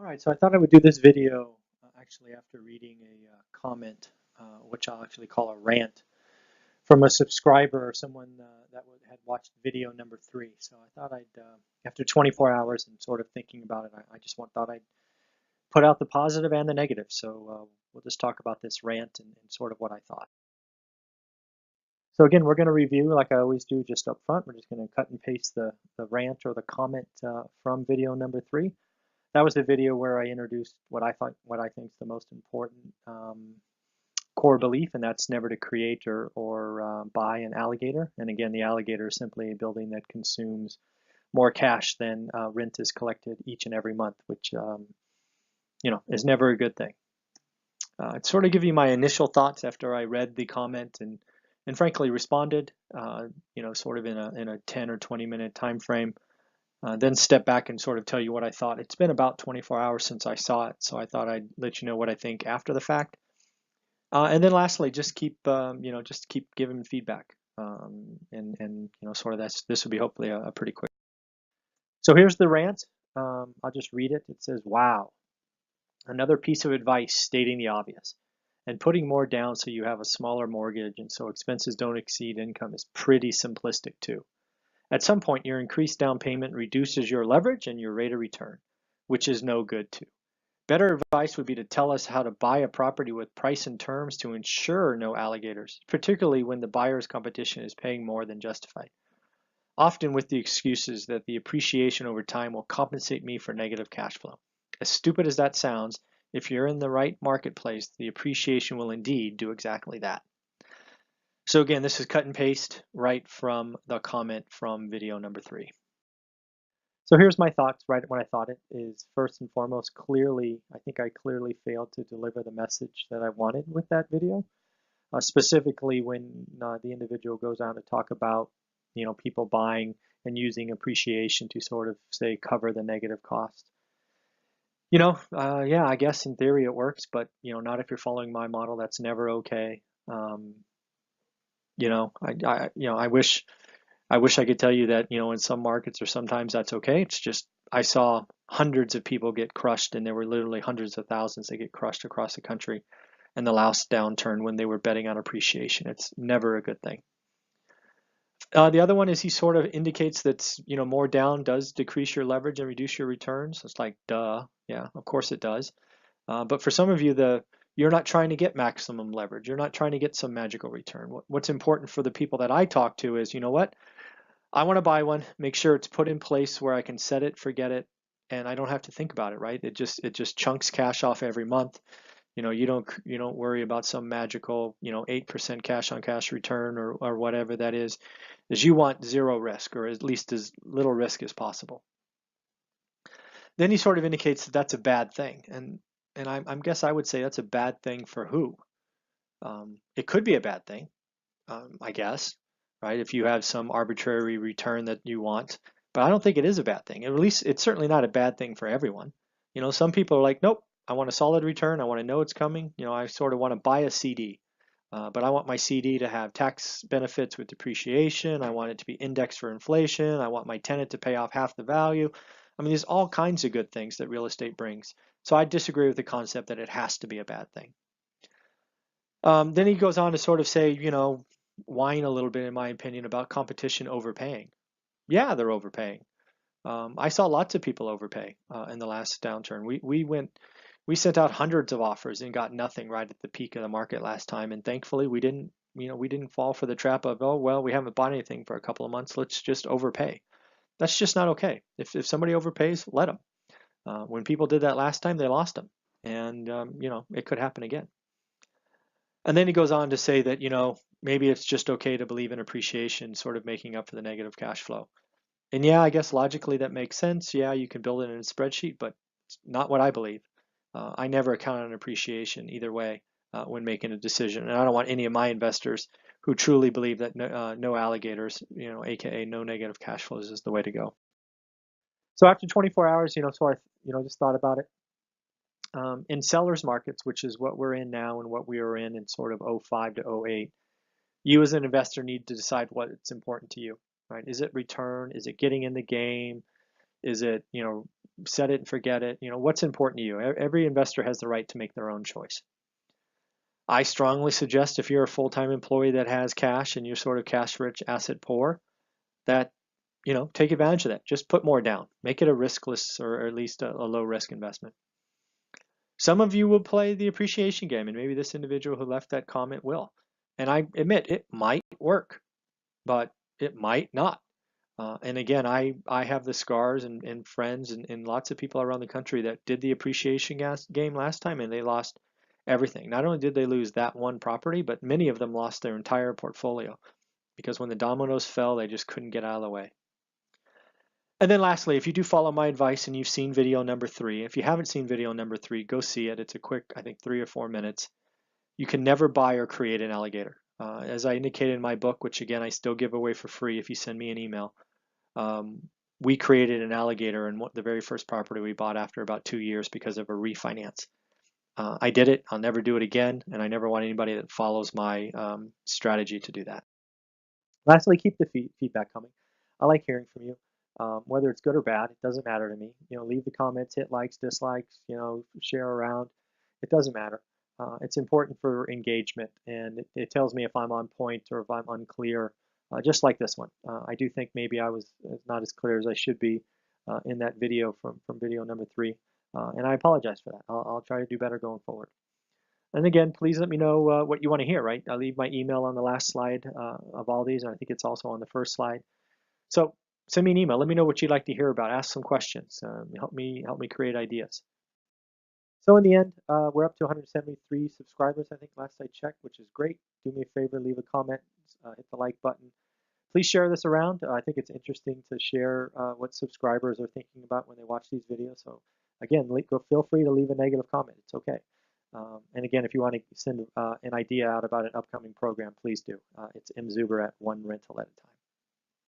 All right, so I thought I would do this video actually after reading a comment, which I'll actually call a rant, from a subscriber or someone that had watched video number 3. So I thought after 24 hours and sort of thinking about it, I just thought I'd put out the positive and the negative. So we'll just talk about this rant and sort of what I thought. So again, we're going to review like I always do just up front. We're just going to cut and paste the rant or the comment from video number 3. That was the video where I introduced what I think is the most important core belief, and that's never to create or buy an alligator. And again, the alligator is simply a building that consumes more cash than rent is collected each and every month, which is never a good thing. I'd sort of give you my initial thoughts after I read the comment and frankly responded, sort of in a 10 or 20 minute time frame. Then step back and sort of tell you what I thought. It's been about 24 hours since I saw it, so I thought I'd let you know what I think after the fact. And then lastly, just keep giving feedback, sort of this will be hopefully a pretty quick. So here's the rant. I'll just read it. It says, "Wow, another piece of advice stating the obvious, and putting more down so you have a smaller mortgage and so expenses don't exceed income is pretty simplistic too. At some point, your increased down payment reduces your leverage and your rate of return, which is no good too. Better advice would be to tell us how to buy a property with price and terms to ensure no alligators, particularly when the buyer's competition is paying more than justified. Often with the excuses that the appreciation over time will compensate me for negative cash flow. As stupid as that sounds, if you're in the right marketplace, the appreciation will indeed do exactly that." So again, this is cut and paste right from the comment from video number 3. So here's my thoughts right when I thought it is first and foremost, I think I clearly failed to deliver the message that I wanted with that video, specifically when the individual goes on to talk about, people buying and using appreciation to sort of say cover the negative cost. Yeah, I guess in theory it works, but not if you're following my model. That's never okay. I wish I could tell you that, in some markets or sometimes that's okay. It's just I saw hundreds of people get crushed, and there were literally hundreds of thousands that get crushed across the country in the last downturn when they were betting on appreciation. It's never a good thing. The other one is he sort of indicates that, more down does decrease your leverage and reduce your returns. It's like, duh. Yeah, of course it does. But for some of you, you're not trying to get maximum leverage. You're not trying to get some magical return. What's important for the people that I talk to is, what? I want to buy one, make sure it's put in place where I can set it, forget it, and I don't have to think about it, right? It just chunks cash off every month. You don't worry about some magical, 8% cash on cash return or whatever that is you want zero risk, or at least as little risk as possible. Then he sort of indicates that that's a bad thing, and I guess I would say that's a bad thing for who? It could be a bad thing, I guess, right? If you have some arbitrary return that you want, but I don't think it is a bad thing. At least it's certainly not a bad thing for everyone. Some people are like, nope, I want a solid return. I want to know it's coming. I sort of want to buy a CD, but I want my CD to have tax benefits with depreciation. I want it to be indexed for inflation. I want my tenant to pay off half the value. I mean, there's all kinds of good things that real estate brings. So I disagree with the concept that it has to be a bad thing. Then he goes on to sort of say, whine a little bit, in my opinion, about competition overpaying. Yeah, they're overpaying. I saw lots of people overpay in the last downturn. We sent out hundreds of offers and got nothing right at the peak of the market last time, and thankfully we didn't fall for the trap of, oh well, we haven't bought anything for a couple of months, let's just overpay. That's just not okay. If somebody overpays, let them. When people did that last time, they lost them, and it could happen again. And then he goes on to say that, maybe it's just okay to believe in appreciation, sort of making up for the negative cash flow. And yeah, I guess logically that makes sense. Yeah, you can build it in a spreadsheet, but it's not what I believe. I never count on appreciation either way when making a decision. And I don't want any of my investors who truly believe that no alligators, aka no negative cash flows, is the way to go. So after 24 hours, so I, just thought about it. In sellers markets, which is what we're in now and what we were in sort of 05 to 08, you as an investor need to decide what's important to you, right? Is it return? Is it getting in the game? Is it, set it and forget it. What's important to you? Every investor has the right to make their own choice. I strongly suggest if you're a full-time employee that has cash and you're sort of cash rich, asset poor, that take advantage of that. Just put more down. Make it a riskless or at least a low risk investment. Some of you will play the appreciation game, and maybe this individual who left that comment will. And I admit it might work, but it might not. And again, I have the scars and friends and lots of people around the country that did the appreciation game last time, and they lost everything. Not only did they lose that one property, but many of them lost their entire portfolio because when the dominoes fell, they just couldn't get out of the way. And then lastly, if you do follow my advice and you've seen video number 3, if you haven't seen video number 3, go see it. It's a quick, I think, 3 or 4 minutes. You can never buy or create an alligator. As I indicated in my book, which again I still give away for free if you send me an email, we created an alligator in the very first property we bought after about 2 years because of a refinance. I did it. I'll never do it again, and I never want anybody that follows my strategy to do that. Lastly, keep the feedback coming. I like hearing from you. Whether it's good or bad, it doesn't matter to me. Leave the comments, hit likes, dislikes, share around. It doesn't matter. It's important for engagement, and it tells me if I'm on point or if I'm unclear, just like this one. I do think maybe I was not as clear as I should be in that video from video number 3, and I apologize for that. I'll try to do better going forward. And again, please let me know what you want to hear, right? I leave my email on the last slide of all these, and I think it's also on the first slide. So send me an email. Let me know what you'd like to hear about. Ask some questions. Help me create ideas. So in the end, we're up to 173 subscribers, I think, last I checked, which is great. Do me a favor, leave a comment, hit the like button. Please share this around. I think it's interesting to share what subscribers are thinking about when they watch these videos. So again, feel free to leave a negative comment. It's okay. And again, if you want to send an idea out about an upcoming program, please do. It's mzuber@onerental@a-time.